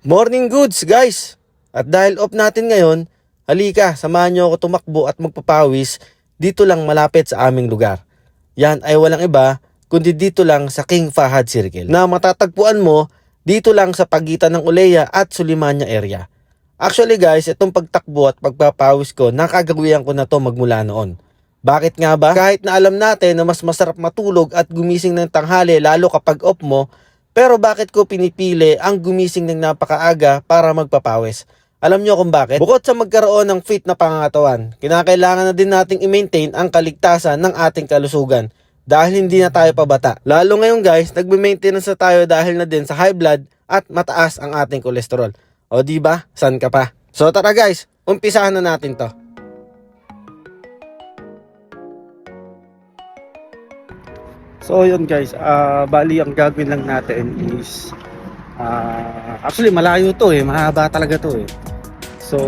Morning goods guys! At dahil off natin ngayon, halika samahan nyo ako tumakbo at magpapawis dito lang malapit sa aming lugar. Yan ay walang iba kundi dito lang sa King Fahad Circle na matatagpuan mo dito lang sa pagitan ng Uleya at Sulimanya area. Actually guys, itong pagtakbo at pagpapawis ko nakagawian ko na to magmula noon. Bakit nga ba? Kahit na alam natin na mas masarap matulog at gumising ng tanghali lalo kapag off mo, pero bakit ko pinipili ang gumising ng napakaaga para magpapawis? Alam nyo kung bakit? Bukod sa magkaroon ng fit na pangangatawan, kinakailangan na din nating i-maintain ang kaligtasan ng ating kalusugan dahil hindi na tayo pabata. Lalo ngayon guys, nagbe-maintenance na tayo dahil na din sa high blood at mataas ang ating kolesterol. O diba? San ka pa? So tara guys, umpisahan na natin to. So yun guys, bali ang gagawin lang natin is actually malayo to mahaba talaga to So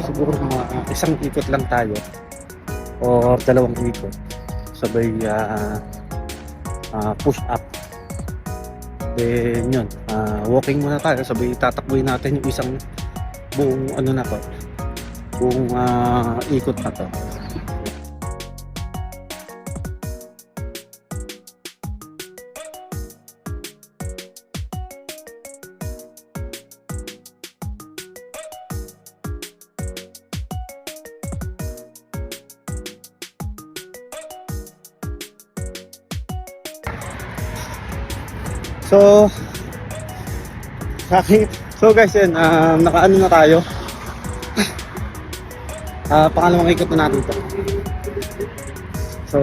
siguro mga isang ikot lang tayo o dalawang ikot. Sabay push up. Then yun, walking muna tayo, sabay tatakbuhin natin yung isang buong ano na to. Buong ikot na to. So guys, yun, nakaano na tayo. Pangalawang ikot na natin ito. So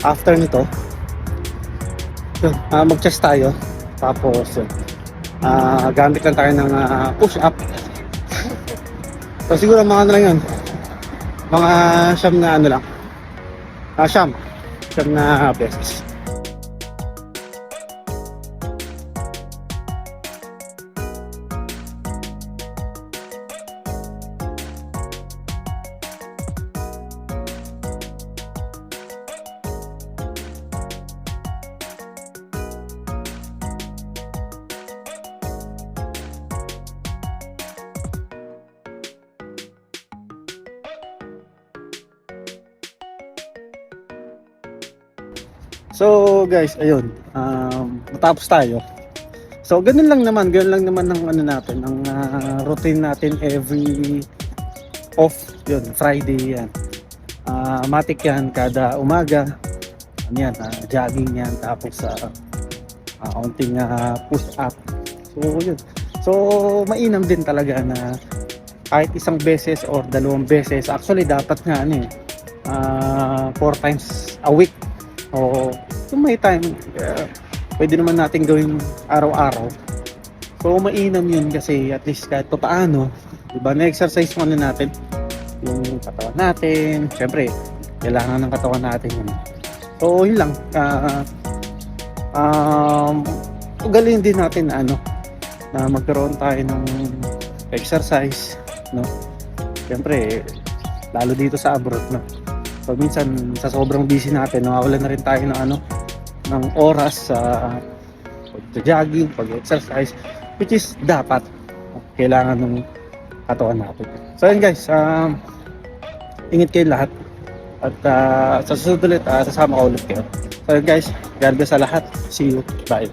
after nito, mag-chest tayo. Tapos yun, gamit lang tayo ng push up. So siguro mga ano lang yun, mga siyam na ano lang, siyam na beses. So guys, ayun, matapos tayo. So ganun lang naman ng ano natin, ang routine natin every off, yun, Friday yan. Matik yan kada umaga. Ano yan, jogging yan, tapos kaunting push up. So yun. So mainam din talaga na kahit isang beses or dalawang beses, actually dapat nga 4 times a week. O kung may time, pwede naman natin gawin araw-araw. So mainam yun kasi at least kahit pa paano, diba, na-exercise muna natin yung katawan natin. Siyempre, kailangan ng katawan natin yun. So yun lang, ugalin din natin na na magkaroon tayo ng exercise, no? Siyempre, lalo dito sa abroad, no? So minsan sa sobrang busy natin, nawawalan na rin tayo ng oras sa pag-jogging, pag-exercise, which is dapat kailangan ng katawan natin. So yun guys, ingat kayo lahat at sa susunod ulit, sasama ko ulit kayo. So yun guys, God bless sa lahat. See you. Bye.